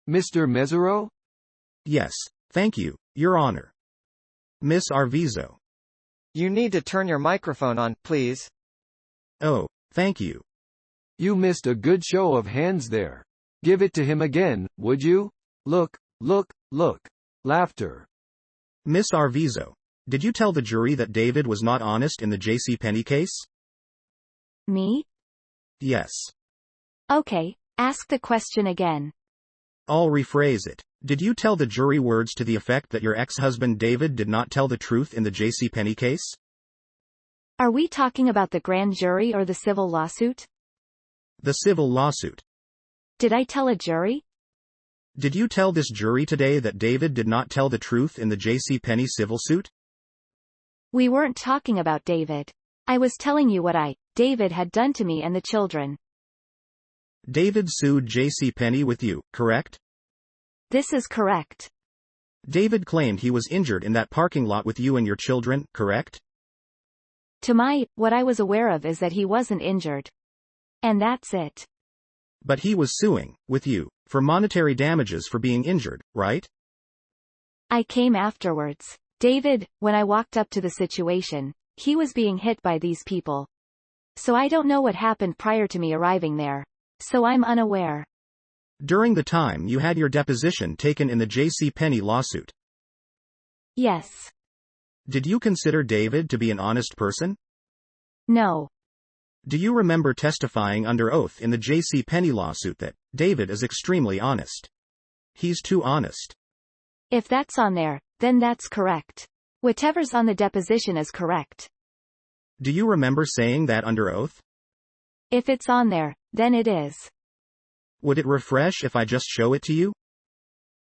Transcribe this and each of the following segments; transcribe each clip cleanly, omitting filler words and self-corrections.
Mr. Mesereau? Yes, thank you, Your Honor. Miss Arvizo. You need to turn your microphone on, please. Oh, thank you. You missed a good show of hands there. Give it to him again, would you? Look, look, look. Laughter. Miss Arvizo, did you tell the jury that David was not honest in the J.C. Penney case? Me? Yes. Okay, ask the question again. I'll rephrase it. Did you tell the jury words to the effect that your ex-husband David did not tell the truth in the J.C. Penney case? Are we talking about the grand jury or the civil lawsuit? The civil lawsuit. Did I tell a jury? Did you tell this jury today that David did not tell the truth in the J.C. Penney civil suit? We weren't talking about David. I was telling you what David had done to me and the children. David sued J.C. Penney with you, correct? This is correct. David claimed he was injured in that parking lot with you and your children, correct? What I was aware of is that he wasn't injured. And that's it. But he was suing, with you, for monetary damages for being injured, right? I came afterwards. David, when I walked up to the situation, he was being hit by these people. So I don't know what happened prior to me arriving there. So I'm unaware. During the time you had your deposition taken in the J.C. Penney lawsuit. Yes. Did you consider David to be an honest person? No. Do you remember testifying under oath in the J.C. Penney lawsuit that David is extremely honest? He's too honest. If that's on there, then that's correct. Whatever's on the deposition is correct. Do you remember saying that under oath? If it's on there, then it is. Would it refresh if I just show it to you?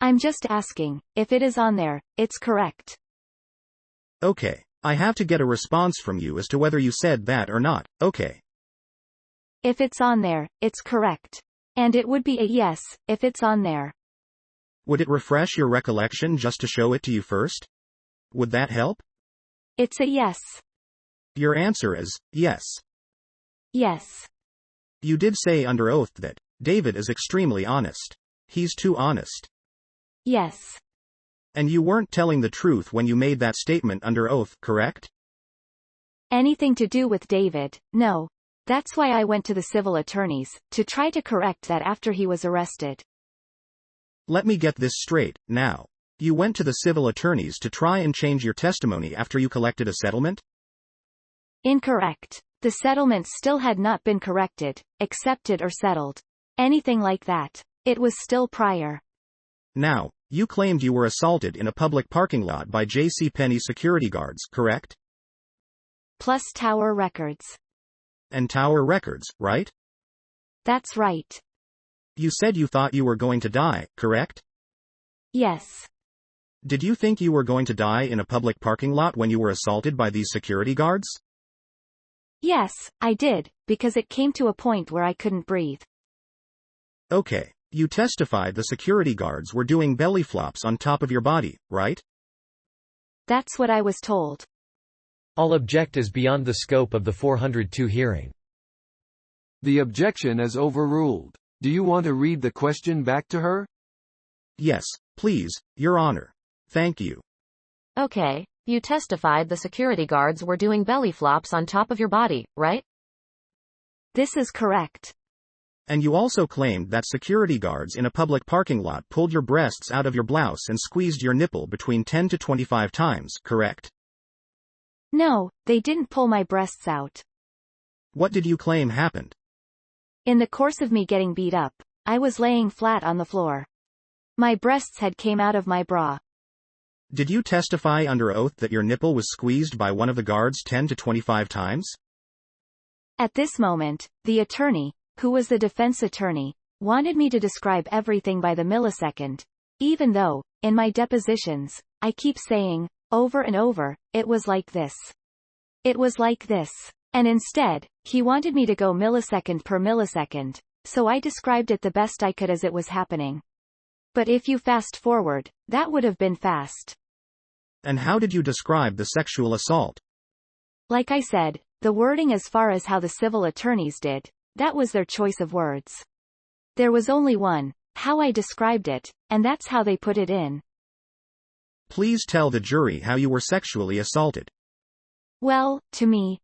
I'm just asking, if it is on there, it's correct. Okay, I have to get a response from you as to whether you said that or not, okay. If it's on there, it's correct. And it would be a yes, if it's on there. Would it refresh your recollection just to show it to you first? Would that help? It's a yes. Your answer is, yes. Yes. You did say under oath that David is extremely honest. He's too honest. Yes. And you weren't telling the truth when you made that statement under oath, correct? Anything to do with David, no. That's why I went to the civil attorneys, to try to correct that after he was arrested. Let me get this straight, now. You went to the civil attorneys to try and change your testimony after you collected a settlement? Incorrect. The settlement still had not been corrected, accepted or settled. Anything like that. It was still prior. Now, you claimed you were assaulted in a public parking lot by J.C. Penney security guards, correct? Plus Tower Records. And Tower Records, right? That's right. You said you thought you were going to die, correct? Yes. Did you think you were going to die in a public parking lot when you were assaulted by these security guards? Yes, I did, because it came to a point where I couldn't breathe. Okay, you testified the security guards were doing belly flops on top of your body, right? That's what I was told. All object is beyond the scope of the 402 hearing. The objection is overruled. Do you want to read the question back to her? Yes, please, Your Honor. Thank you. Okay, you testified the security guards were doing belly flops on top of your body, right? This is correct. And you also claimed that security guards in a public parking lot pulled your breasts out of your blouse and squeezed your nipple between 10 to 25 times, correct? No, they didn't pull my breasts out. What did you claim happened? In the course of me getting beat up, I was laying flat on the floor. My breasts had came out of my bra. Did you testify under oath that your nipple was squeezed by one of the guards 10 to 25 times? At this moment, the attorney, who was the defense attorney, wanted me to describe everything by the millisecond, even though, in my depositions, I keep saying, over and over, it was like this. It was like this. And instead, he wanted me to go millisecond per millisecond, so I described it the best I could as it was happening. But if you fast forward, that would have been fast. And how did you describe the sexual assault? Like I said, the wording as far as how the civil attorneys did, that was their choice of words. There was only one, how I described it, and that's how they put it in. Please tell the jury how you were sexually assaulted. Well, to me,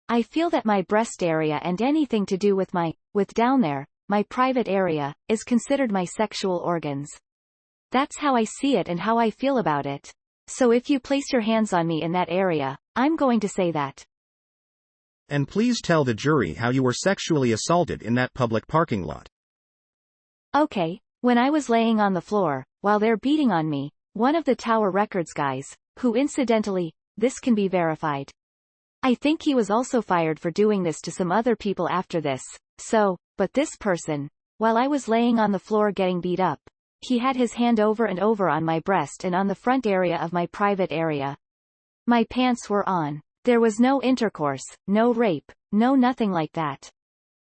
I feel that my breast area and anything to do with down there, my private area, is considered my sexual organs. That's how I see it and how I feel about it. So if you place your hands on me in that area, I'm going to say that. And please tell the jury how you were sexually assaulted in that public parking lot. Okay, when I was laying on the floor, while they're beating on me, one of the Tower Records guys, who incidentally, this can be verified. I think he was also fired for doing this to some other people after this, but this person, while I was laying on the floor getting beat up, he had his hand over and over on my breast and on the front area of my private area. My pants were on. There was no intercourse, no rape, no nothing like that.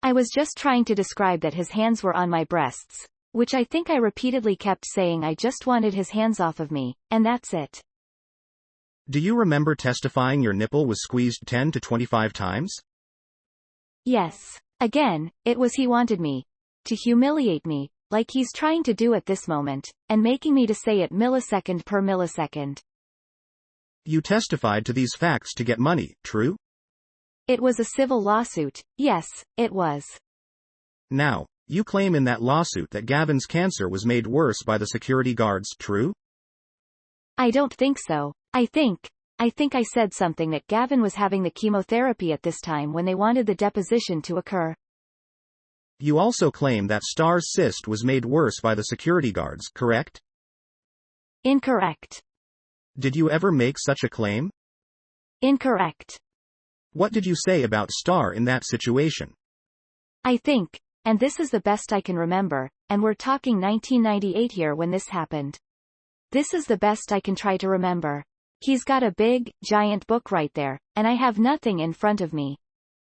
I was just trying to describe that his hands were on my breasts, which I think I repeatedly kept saying I just wanted his hands off of me, and that's it. Do you remember testifying your nipple was squeezed 10 to 25 times? Yes. Again, it was he wanted me to humiliate me, like he's trying to do at this moment, and making me to say it millisecond per millisecond. You testified to these facts to get money, true? It was a civil lawsuit, yes, it was. Now, you claim in that lawsuit that Gavin's cancer was made worse by the security guards, true? I don't think so. I think I said something that Gavin was having the chemotherapy at this time when they wanted the deposition to occur. You also claim that Star's cyst was made worse by the security guards, correct? Incorrect. Did you ever make such a claim? Incorrect. What did you say about Star in that situation? I think, and this is the best I can remember, and we're talking 1998 here when this happened. This is the best I can try to remember. He's got a big, giant book right there, and I have nothing in front of me.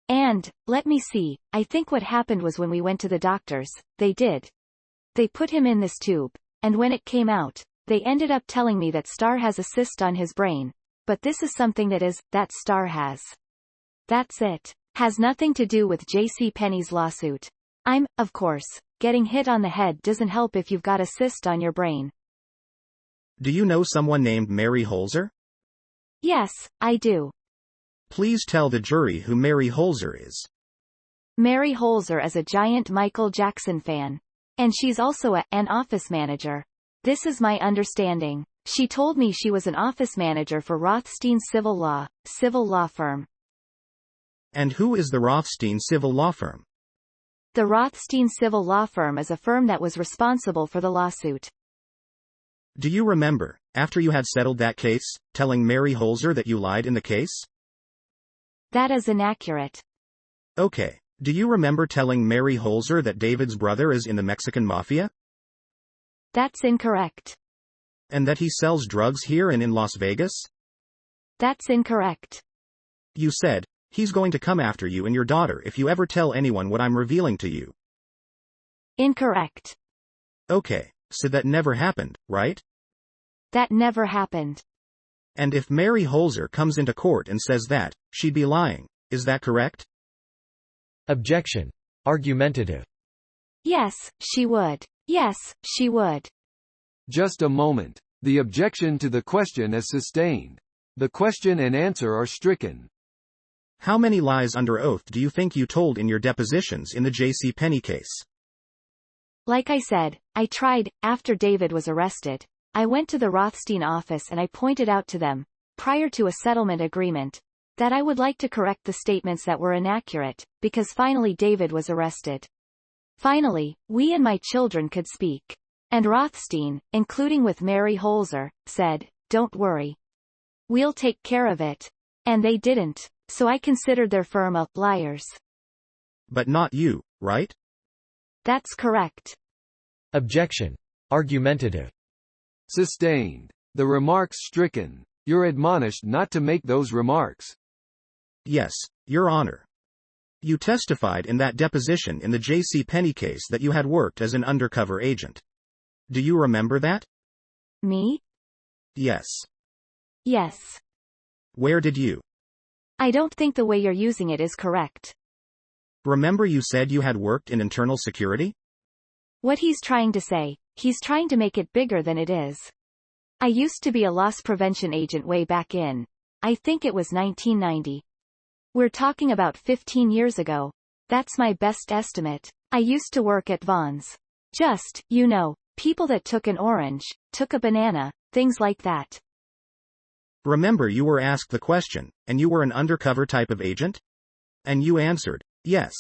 And, let me see, I think what happened was when we went to the doctors, they put him in this tube, and when it came out, they ended up telling me that Star has a cyst on his brain, but this is something that Star has. That's it. Has nothing to do with JCPenney's lawsuit. Of course, getting hit on the head doesn't help if you've got a cyst on your brain. Do you know someone named Mary Holzer? Yes, I do. Please tell the jury who Mary Holzer is. Mary Holzer is a giant Michael Jackson fan. And she's also an office manager. This is my understanding. She told me she was an office manager for Rothstein civil law firm. And who is the Rothstein civil law firm? The Rothstein civil law firm is a firm that was responsible for the lawsuit. Do you remember, after you had settled that case, telling Mary Holzer that you lied in the case? That is inaccurate. Okay. Do you remember telling Mary Holzer that David's brother is in the Mexican mafia? That's incorrect. And that he sells drugs here and in Las Vegas? That's incorrect. You said, he's going to come after you and your daughter if you ever tell anyone what I'm revealing to you. Incorrect. Okay, so that never happened, right? That never happened. And if Mary Holzer comes into court and says that, she'd be lying, is that correct? Objection. Argumentative. Yes, she would. Yes, she would. Just a moment. The objection to the question is sustained. The question and answer are stricken. How many lies under oath do you think you told in your depositions in the JCPenney case? Like I said, I tried, after David was arrested, I went to the Rothstein office and I pointed out to them, prior to a settlement agreement, that I would like to correct the statements that were inaccurate, because finally David was arrested. Finally, we and my children could speak. And Rothstein, including with Mary Holzer, said, "Don't worry. We'll take care of it." And they didn't, so I considered their firm liars. But not you, right? That's correct. Objection. Argumentative. Sustained. The remarks stricken. You're admonished not to make those remarks. Yes, Your Honor. You testified in that deposition in the JCPenney case that you had worked as an undercover agent. Do you remember that? Me? Yes. Yes. Where did you? I don't think the way you're using it is correct. Remember you said you had worked in internal security? What he's trying to say, he's trying to make it bigger than it is. I used to be a loss prevention agent way back in, I think it was 1990. We're talking about 15 years ago. That's my best estimate. I used to work at Vaughn's. Just, you know, people that took an orange, took a banana, things like that. Remember you were asked the question, and you were an undercover type of agent? And you answered, yes.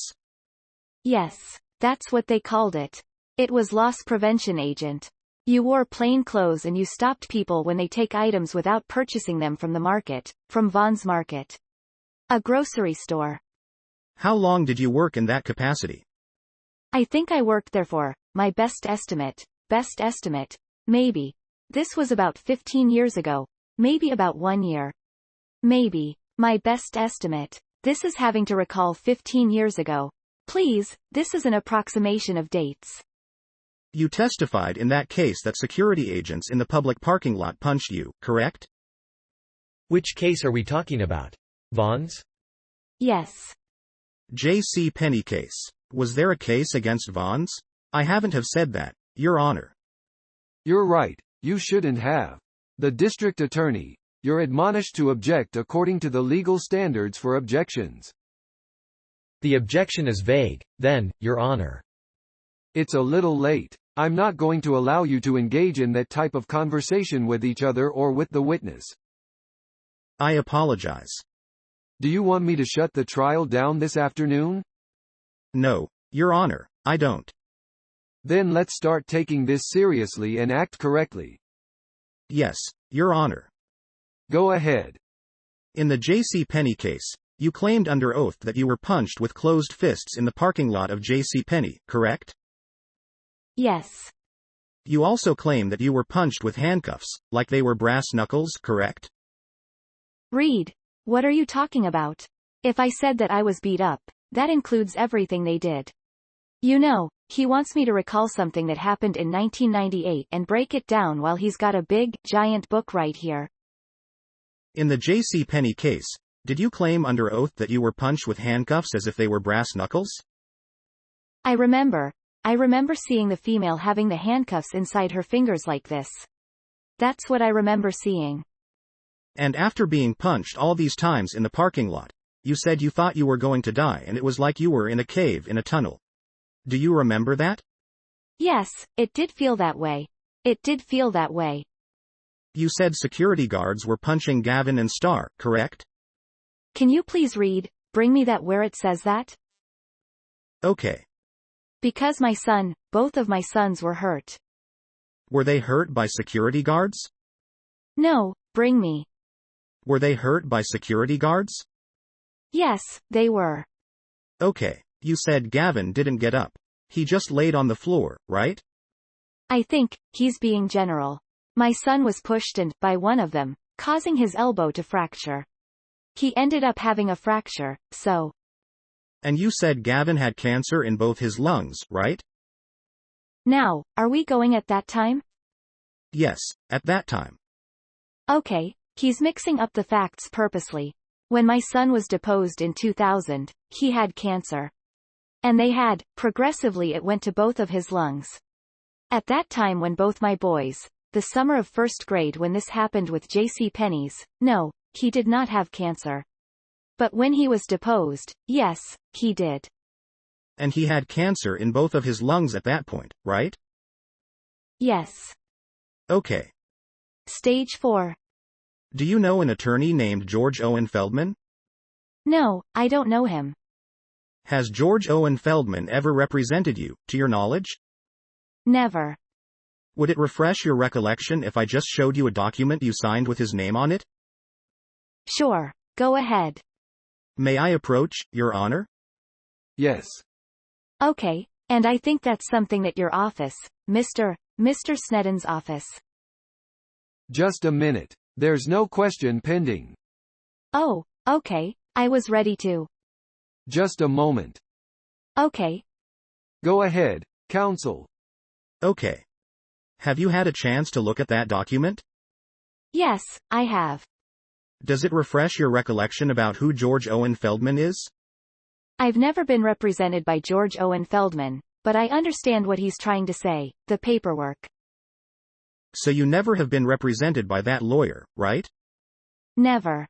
Yes, that's what they called it. It was loss prevention agent. You wore plain clothes and you stopped people when they take items without purchasing them from the market, from Vaughn's Market. A grocery store. How long did you work in that capacity? I think I worked there for, my best estimate, maybe. This was about 15 years ago, maybe about 1 year. Maybe. My best estimate. This is having to recall 15 years ago. Please, this is an approximation of dates. You testified in that case that security agents in the public parking lot punched you, correct? Which case are we talking about? Vaughn's? Yes. J.C. Penney case. Was there a case against Vaughn's? I haven't have said that, Your Honor. You're right, you shouldn't have. The district attorney, you're admonished to object according to the legal standards for objections. The objection is vague, then, Your Honor. It's a little late. I'm not going to allow you to engage in that type of conversation with each other or with the witness. I apologize. Do you want me to shut the trial down this afternoon? No, Your Honor, I don't. Then let's start taking this seriously and act correctly. Yes, Your Honor. Go ahead. In the J.C. Penney case, you claimed under oath that you were punched with closed fists in the parking lot of J.C. Penney, correct? Yes. You also claim that you were punched with handcuffs, like they were brass knuckles, correct? Reed, what are you talking about? If I said that I was beat up, that includes everything they did. You know, he wants me to recall something that happened in 1998 and break it down while he's got a big, giant book right here. In the J.C. Penney case, did you claim under oath that you were punched with handcuffs as if they were brass knuckles? I remember seeing the female having the handcuffs inside her fingers like this. That's what I remember seeing. And after being punched all these times in the parking lot, you said you thought you were going to die and it was like you were in a cave in a tunnel. Do you remember that? Yes, it did feel that way. It did feel that way. You said security guards were punching Gavin and Star, correct? Can you please read, bring me that where it says that? Okay. Because both of my sons were hurt. Were they hurt by security guards? No, bring me. Were they hurt by security guards? Yes, they were. Okay, you said Gavin didn't get up. He just laid on the floor, right? I think, he's being general. My son was pushed and, by one of them, causing his elbow to fracture. He ended up having a fracture, so. And you said Gavin had cancer in both his lungs, right? Now, are we going at that time? Yes, at that time. Okay, he's mixing up the facts purposely. When my son was deposed in 2000, he had cancer. And progressively it went to both of his lungs. At that time when both my boys, the summer of first grade when this happened with J.C. Penney's, no, he did not have cancer. But when he was deposed, yes, he did. And he had cancer in both of his lungs at that point, right? Yes. Okay. Stage 4. Do you know an attorney named George Owen Feldman? No, I don't know him. Has George Owen Feldman ever represented you, to your knowledge? Never. Would it refresh your recollection if I just showed you a document you signed with his name on it? Sure, go ahead. May I approach, Your Honor? Yes. Okay, and I think that's something that your office, Mr. Snedden's office. Just a minute. There's no question pending. Oh, okay, I was ready to. Just a moment. Okay. Go ahead, counsel. Okay. Have you had a chance to look at that document? Yes, I have. Does it refresh your recollection about who George Owen Feldman is? I've never been represented by George Owen Feldman, but I understand what he's trying to say, the paperwork. So you never have been represented by that lawyer, right? Never.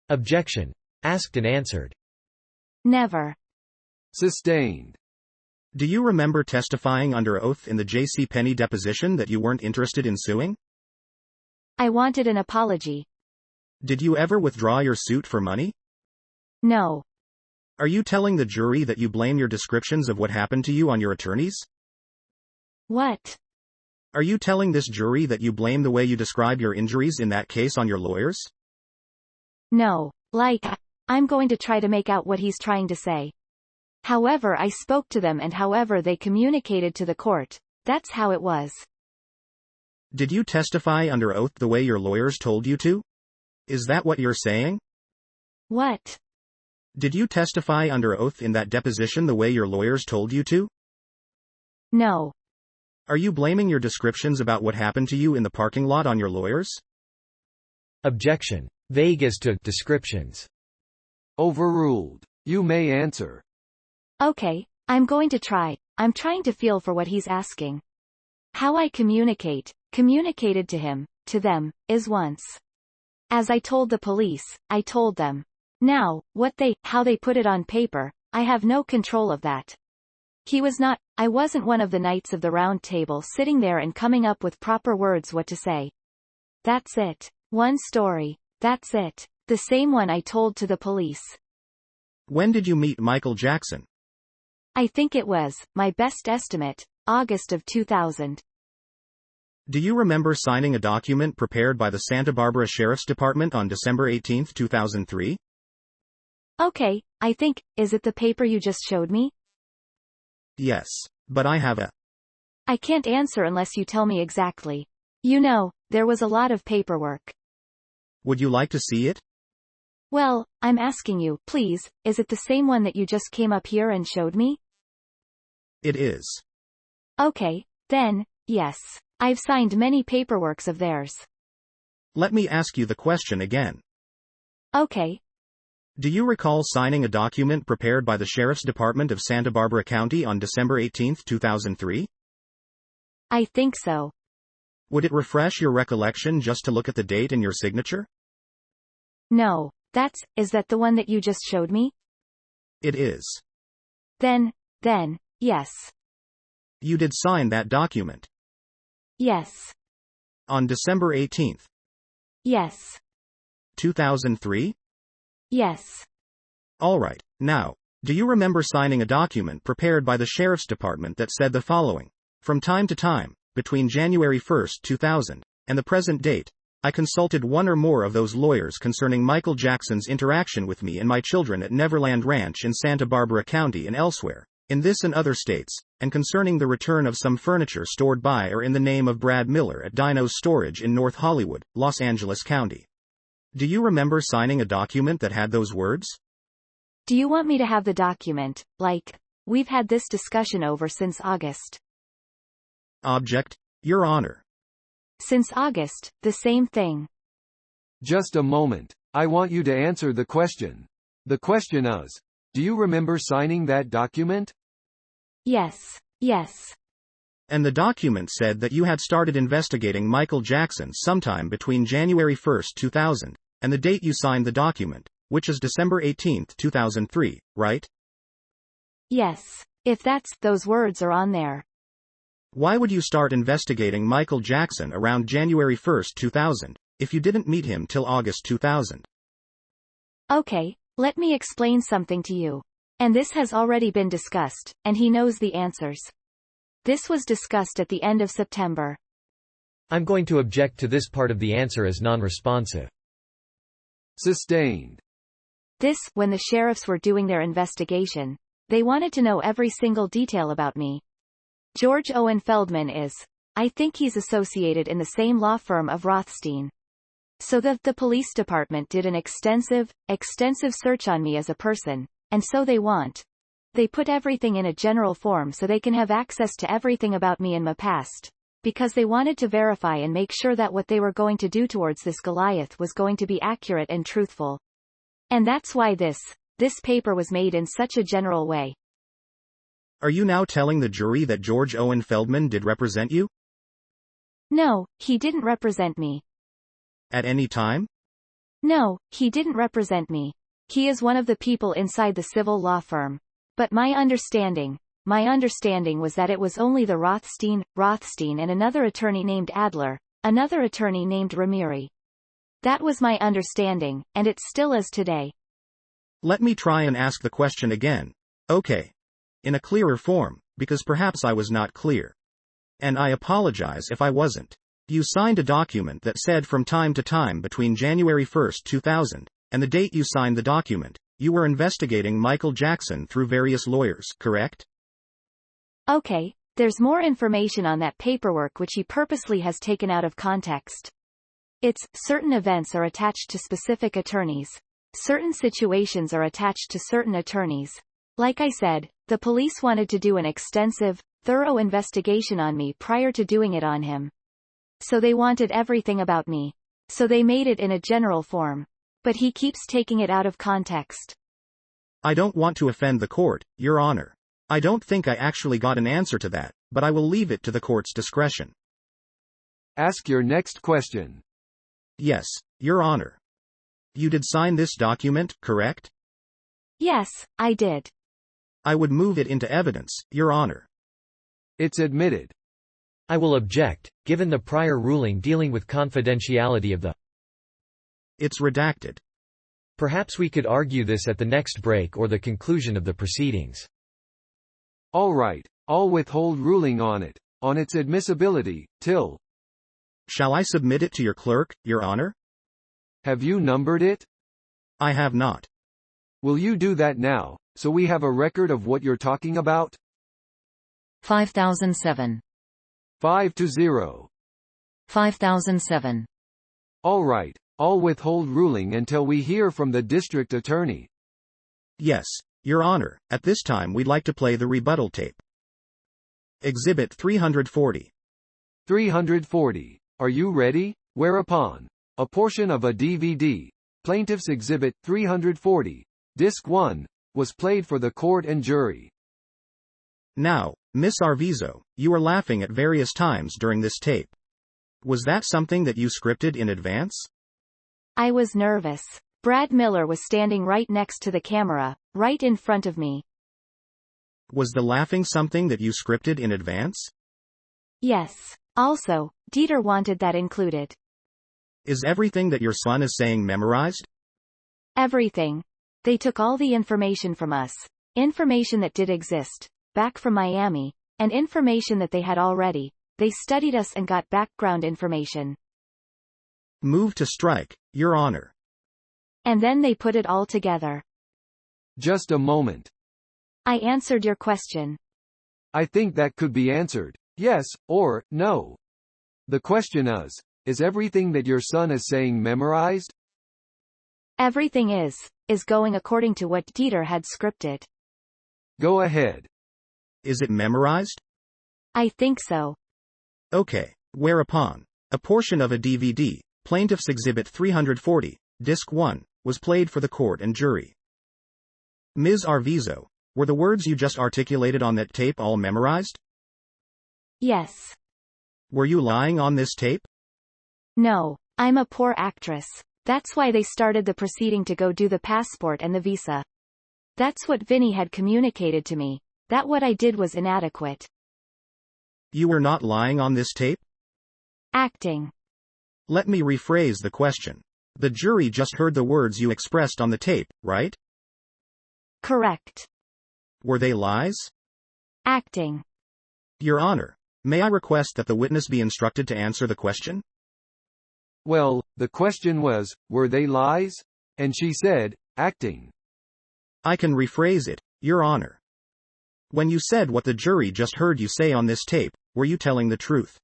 Objection. Asked and answered. Never. Sustained. Do you remember testifying under oath in the J.C. Penney deposition that you weren't interested in suing? I wanted an apology. Did you ever withdraw your suit for money? No. Are you telling the jury that you blame your descriptions of what happened to you on your attorneys? What? Are you telling this jury that you blame the way you describe your injuries in that case on your lawyers? No. I'm going to try to make out what he's trying to say. However I spoke to them and however they communicated to the court, that's how it was. Did you testify under oath the way your lawyers told you to? Is that what you're saying? What? Did you testify under oath in that deposition the way your lawyers told you to? No. Are you blaming your descriptions about what happened to you in the parking lot on your lawyers? Objection. Vague as to descriptions. Overruled. You may answer. Okay, I'm going to try. I'm trying to feel for what he's asking. How I communicated to him, to them, is once. As I told the police, I told them. Now, how they put it on paper, I have no control of that. I wasn't one of the knights of the round table sitting there and coming up with proper words what to say. That's it. One story. That's it. The same one I told to the police. When did you meet Michael Jackson? I think it was, my best estimate, August of 2000. Do you remember signing a document prepared by the Santa Barbara Sheriff's Department on December 18, 2003? Okay, is it the paper you just showed me? Yes, but I have I can't answer unless you tell me exactly. There was a lot of paperwork. Would you like to see it? Well, I'm asking you, please, is it the same one that you just came up here and showed me? It is. Okay, then, yes. I've signed many paperworks of theirs. Let me ask you the question again. Okay. Do you recall signing a document prepared by the Sheriff's Department of Santa Barbara County on December 18, 2003? I think so. Would it refresh your recollection just to look at the date and your signature? No. Is that the one that you just showed me? It is. Then, yes. You did sign that document. Yes. On December 18th. Yes. 2003? Yes. Alright, now, do you remember signing a document prepared by the Sheriff's Department that said the following? From time to time, between January 1, 2000, and the present date, I consulted one or more of those lawyers concerning Michael Jackson's interaction with me and my children at Neverland Ranch in Santa Barbara County and elsewhere, in this and other states, and concerning the return of some furniture stored by or in the name of Brad Miller at Dino's Storage in North Hollywood, Los Angeles County. Do you remember signing a document that had those words? Do you want me to have the document, we've had this discussion over since August? Object, Your Honor. Since August, the same thing. Just a moment. I want you to answer the question. The question is, do you remember signing that document? Yes. And the document said that you had started investigating Michael Jackson sometime between January 1, 2000, and the date you signed the document, which is December 18, 2003, right? Yes. If those words are on there. Why would you start investigating Michael Jackson around January 1, 2000, if you didn't meet him till August 2000? Okay, let me explain something to you. And this has already been discussed, and he knows the answers. This was discussed at the end of September. I'm going to object to this part of the answer as non-responsive. Sustained. When the sheriffs were doing their investigation, they wanted to know every single detail about me. George Owen Feldman I think he's associated in the same law firm of Rothstein. So the police department did an extensive search on me as a person, and so they put everything in a general form so they can have access to everything about me in my past, because they wanted to verify and make sure that what they were going to do towards this Goliath was going to be accurate and truthful. And that's why this paper was made in such a general way. Are you now telling the jury that George Owen Feldman did represent you? No, he didn't represent me. At any time? No, he didn't represent me. He is one of the people inside the civil law firm. But my understanding was that it was only the Rothstein and another attorney named Adler, another attorney named Ramiri. That was my understanding, and it still is today. Let me try and ask the question again. Okay. In a clearer form, because perhaps I was not clear. And I apologize if I wasn't. You signed a document that said from time to time between January 1, 2000, and the date you signed the document, you were investigating Michael Jackson through various lawyers, correct? Okay, there's more information on that paperwork which he purposely has taken out of context. It's, certain events are attached to specific attorneys. Certain situations are attached to certain attorneys. Like I said, the police wanted to do an extensive, thorough investigation on me prior to doing it on him. So they wanted everything about me. So they made it in a general form. But he keeps taking it out of context. I don't want to offend the court, Your Honor. I don't think I actually got an answer to that, but I will leave it to the court's discretion. Ask your next question. Yes, Your Honor. You did sign this document, correct? Yes, I did. I would move it into evidence, Your Honor. It's admitted. I will object, given the prior ruling dealing with confidentiality of the. It's redacted. Perhaps we could argue this at the next break or the conclusion of the proceedings. All right, I'll withhold ruling on its admissibility, till. Shall I submit it to your clerk, Your Honor? Have you numbered it? I have not. Will you do that now, so we have a record of what you're talking about? 5007. 5-0. 5007. All right, I'll withhold ruling until we hear from the district attorney. Yes, Your Honor, at this time we'd like to play the rebuttal tape. Exhibit 340. 340. Are you ready? Whereupon, a portion of a DVD, Plaintiff's Exhibit 340, Disc 1, was played for the court and jury. Now, Miss Arvizo, you were laughing at various times during this tape. Was that something that you scripted in advance? I was nervous. Brad Miller was standing right next to the camera, right in front of me. Was the laughing something that you scripted in advance? Yes. Also, Dieter wanted that included. Is everything that your son is saying memorized? Everything. They took all the information from us. Information that did exist, back from Miami, and information that they had already. They studied us and got background information. Move to strike, Your Honor. And then they put it all together. Just a moment. I answered your question. I think that could be answered, yes, or, no. The question is everything that your son is saying memorized? Everything is going according to what Dieter had scripted. Go ahead. Is it memorized? I think so. Okay. Whereupon, a portion of a DVD, Plaintiff's Exhibit 340, Disc 1, was played for the court and jury. Ms. Arvizo, were the words you just articulated on that tape all memorized? Yes. Were you lying on this tape? No, I'm a poor actress. That's why they started the proceeding to go do the passport and the visa. That's what Vinny had communicated to me. That what I did was inadequate. You were not lying on this tape? Acting. Let me rephrase the question. The jury just heard the words you expressed on the tape, right? Correct. Were they lies? Acting. Your Honor, may I request that the witness be instructed to answer the question? Well, the question was, were they lies? And she said, acting. I can rephrase it, Your Honor. When you said what the jury just heard you say on this tape, were you telling the truth?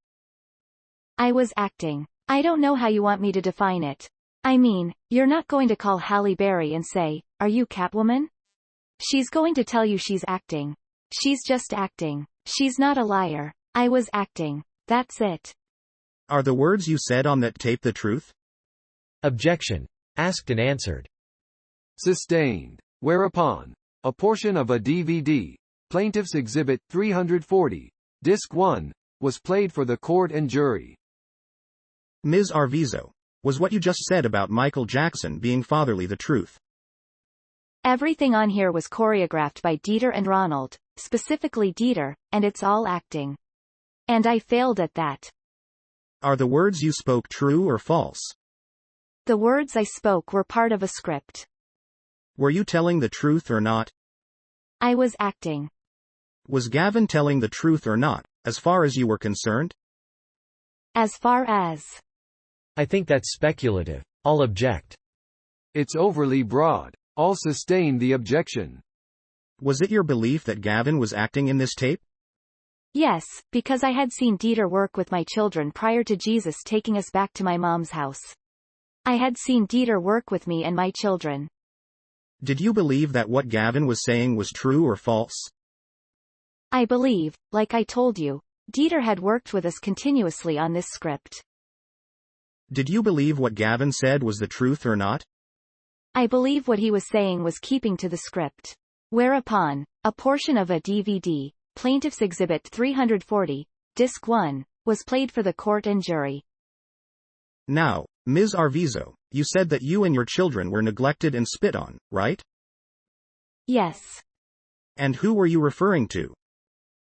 I was acting. I don't know how you want me to define it. I mean, you're not going to call Halle Berry and say, "Are you Catwoman?" She's going to tell you she's acting. She's just acting. She's not a liar. I was acting. That's it. Are the words you said on that tape the truth? Objection. Asked and answered. Sustained. Whereupon, a portion of a DVD, Plaintiff's Exhibit 340, Disc 1, was played for the court and jury. Ms. Arvizo, was what you just said about Michael Jackson being fatherly the truth? Everything on here was choreographed by Dieter and Ronald, specifically Dieter, and it's all acting. And I failed at that. Are the words you spoke true or false? The words I spoke were part of a script. Were you telling the truth or not? I was acting. Was Gavin telling the truth or not, as far as you were concerned? As far as... I think that's speculative. I'll object. It's overly broad. I'll sustain the objection. Was it your belief that Gavin was acting in this tape? Yes, because I had seen Dieter work with my children prior to Jesus taking us back to my mom's house. I had seen Dieter work with me and my children. Did you believe that what Gavin was saying was true or false? I believe, like I told you, Dieter had worked with us continuously on this script. Did you believe what Gavin said was the truth or not? I believe what he was saying was keeping to the script. Whereupon, a portion of a DVD, Plaintiff's Exhibit 340, Disc 1, was played for the court and jury. Now, Ms. Arvizo, you said that you and your children were neglected and spit on, right? Yes. And who were you referring to?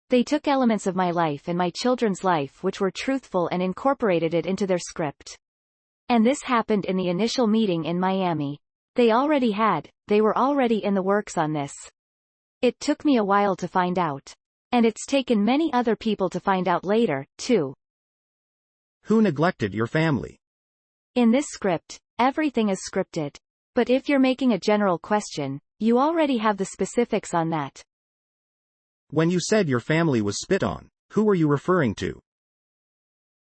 They took elements of my life and my children's life which were truthful and incorporated it into their script. And this happened in the initial meeting in Miami. They were already in the works on this. It took me a while to find out. And it's taken many other people to find out later, too. Who neglected your family? In this script, everything is scripted. But if you're making a general question, you already have the specifics on that. When you said your family was spit on, who were you referring to?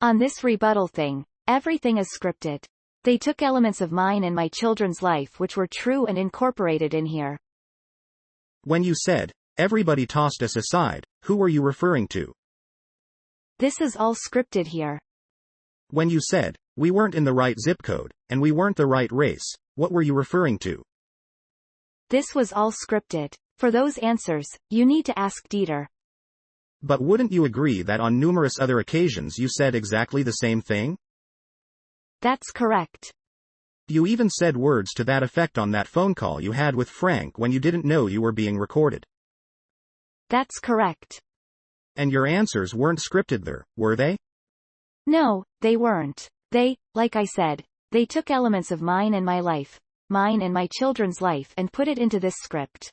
On this rebuttal thing, everything is scripted. They took elements of mine and my children's life which were true and incorporated in here. When you said, everybody tossed us aside, who were you referring to? This is all scripted here. When you said, we weren't in the right zip code, and we weren't the right race, what were you referring to? This was all scripted. For those answers, you need to ask Dieter. But wouldn't you agree that on numerous other occasions you said exactly the same thing? That's correct. You even said words to that effect on that phone call you had with Frank when you didn't know you were being recorded. That's correct. And your answers weren't scripted there, were they? No, they weren't. Like I said, they took elements of mine and my life, mine and my children's life and put it into this script.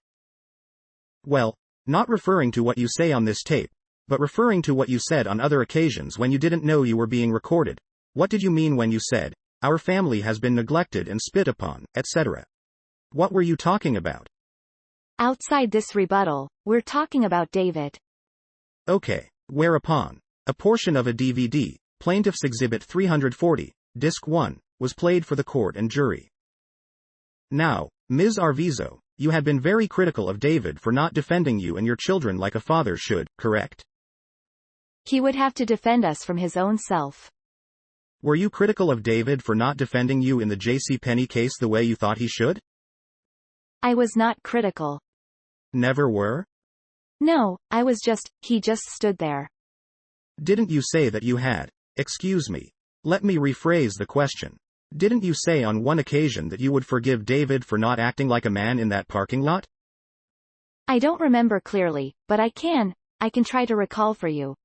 Well, not referring to what you say on this tape, but referring to what you said on other occasions when you didn't know you were being recorded. What did you mean when you said, our family has been neglected and spit upon, etc.? What were you talking about? Outside this rebuttal, we're talking about David. Okay, whereupon, a portion of a DVD, Plaintiff's Exhibit 340, Disc 1, was played for the court and jury. Now, Ms. Arvizo, you had been very critical of David for not defending you and your children like a father should, correct? He would have to defend us from his own self. Were you critical of David for not defending you in the JCPenney case the way you thought he should? I was not critical. Never were? No, he just stood there. Didn't you say that you had? Excuse me. Let me rephrase the question. Didn't you say on one occasion that you would forgive David for not acting like a man in that parking lot? I don't remember clearly, but I can try to recall for you.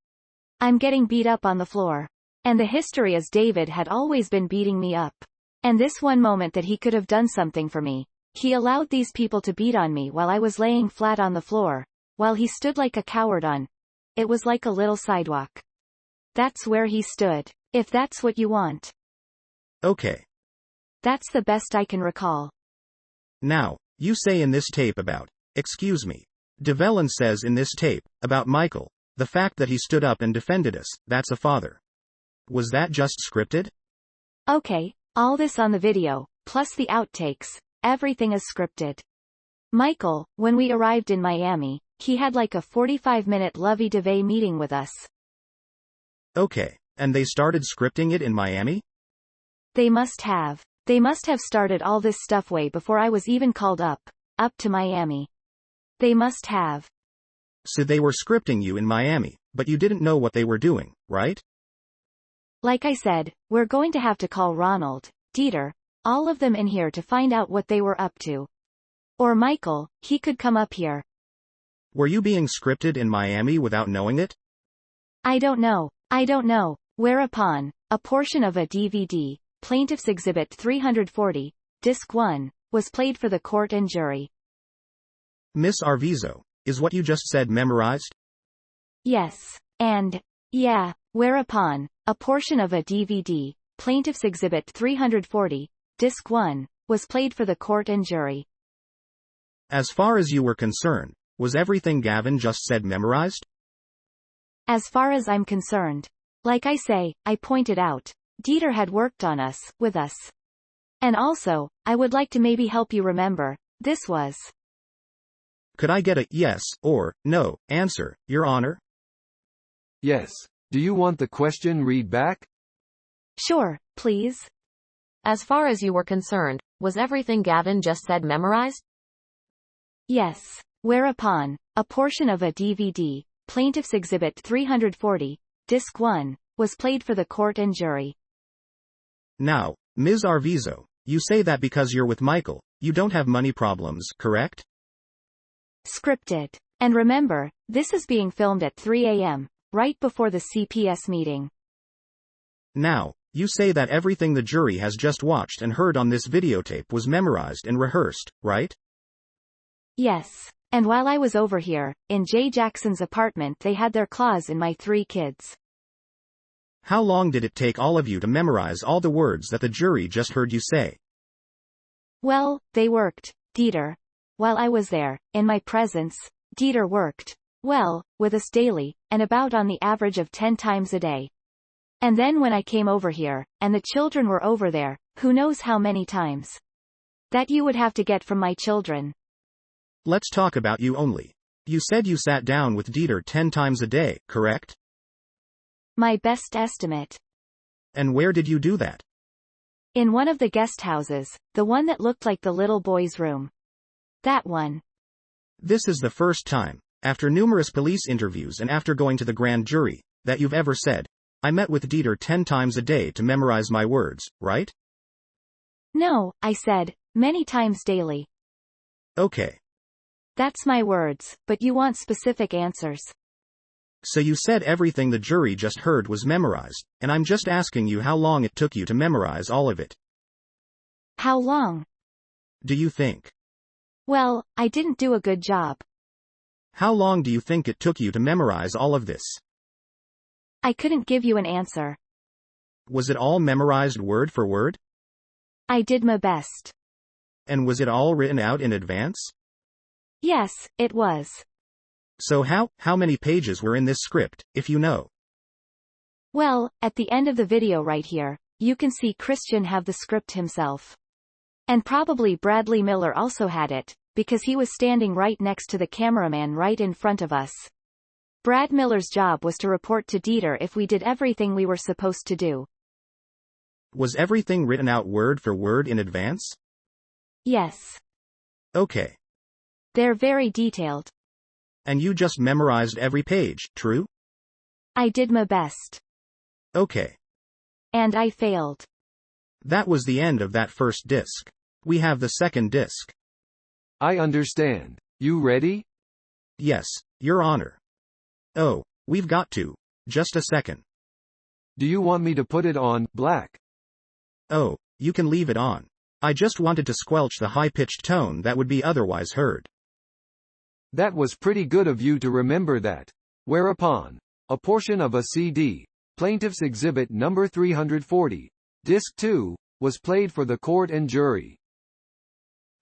I'm getting beat up on the floor. And the history is David had always been beating me up. And this one moment that he could have done something for me, he allowed these people to beat on me while I was laying flat on the floor, while he stood like a coward on. It was like a little sidewalk. That's where he stood, if that's what you want. Okay. That's the best I can recall. Now, you say in this tape about, excuse me. Davellin says in this tape, about Michael, the fact that he stood up and defended us, that's a father. Was that just scripted? Okay, all this on the video, plus the outtakes, everything is scripted. Michael, when we arrived in Miami, he had like a 45-minute lovey-dovey meeting with us. Okay, and they started scripting it in Miami? They must have. They must have started all this stuff way before I was even called up to Miami. They must have. So they were scripting you in Miami, but you didn't know what they were doing, right? Like I said, we're going to have to call Ronald, Dieter, all of them in here to find out what they were up to. Or Michael, he could come up here. Were you being scripted in Miami without knowing it? I don't know. Whereupon, a portion of a DVD, Plaintiff's Exhibit 340, Disc 1, was played for the court and jury. Miss Arvizo, is what you just said memorized? Yes. And, yeah, whereupon, a portion of a DVD, Plaintiff's Exhibit 340, Disc 1, was played for the court and jury. As far as you were concerned, was everything Gavin just said memorized? As far as I'm concerned. Like I say, I pointed out, Dieter had worked on us, with us. And also, I would like to maybe help you remember, this was. Could I get a yes or no answer, Your Honor? Yes. Do you want the question read back? Sure, please. As far as you were concerned, was everything Gavin just said memorized? Yes. Whereupon, a portion of a DVD, Plaintiff's Exhibit 340, Disc 1, was played for the court and jury. Now, Ms. Arvizo, you say that because you're with Michael, you don't have money problems, correct? Scripted. And remember, this is being filmed at 3 a.m., right before the CPS meeting. Now, you say that everything the jury has just watched and heard on this videotape was memorized and rehearsed, right? Yes. And while I was over here, in Jay Jackson's apartment, they had their claws in my 3 kids. How long did it take all of you to memorize all the words that the jury just heard you say? Well, they worked, Dieter. While I was there, in my presence, Dieter worked, well, with us daily, and about on the average of 10 times a day. And then when I came over here, and the children were over there, who knows how many times. That you would have to get from my children. Let's talk about you only. You said you sat down with Dieter 10 times a day, correct? My best estimate. And where did you do that? In one of the guest houses, the one that looked like the little boy's room. That one. This is the first time, after numerous police interviews and after going to the grand jury, that you've ever said, I met with Dieter 10 times a day to memorize my words, right? No, I said, many times daily. Okay. That's my words, but you want specific answers. So you said everything the jury just heard was memorized, and I'm just asking you how long it took you to memorize all of it. How long? Do you think? Well, I didn't do a good job. How long do you think it took you to memorize all of this? I couldn't give you an answer. Was it all memorized word for word? I did my best. And was it all written out in advance? Yes, it was. So how many pages were in this script, if you know? Well, at the end of the video right here, you can see Christian have the script himself. And probably Bradley Miller also had it, because he was standing right next to the cameraman right in front of us. Brad Miller's job was to report to Dieter if we did everything we were supposed to do. Was everything written out word for word in advance? Yes. Okay. They're very detailed. And you just memorized every page, true? I did my best. Okay. And I failed. That was the end of that first disc. We have the second disc. I understand. You ready? Yes, Your Honor. Oh, we've got to. Just a second. Do you want me to put it on black? Oh, you can leave it on. I just wanted to squelch the high-pitched tone that would be otherwise heard. That was pretty good of you to remember that. Whereupon, a portion of a CD, Plaintiff's Exhibit number 340, Disc 2, was played for the court and jury.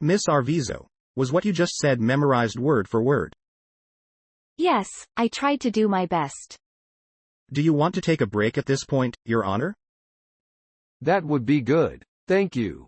Miss Arvizo, was what you just said memorized word for word? Yes, I tried to do my best. Do you want to take a break at this point, Your Honor? That would be good. Thank you.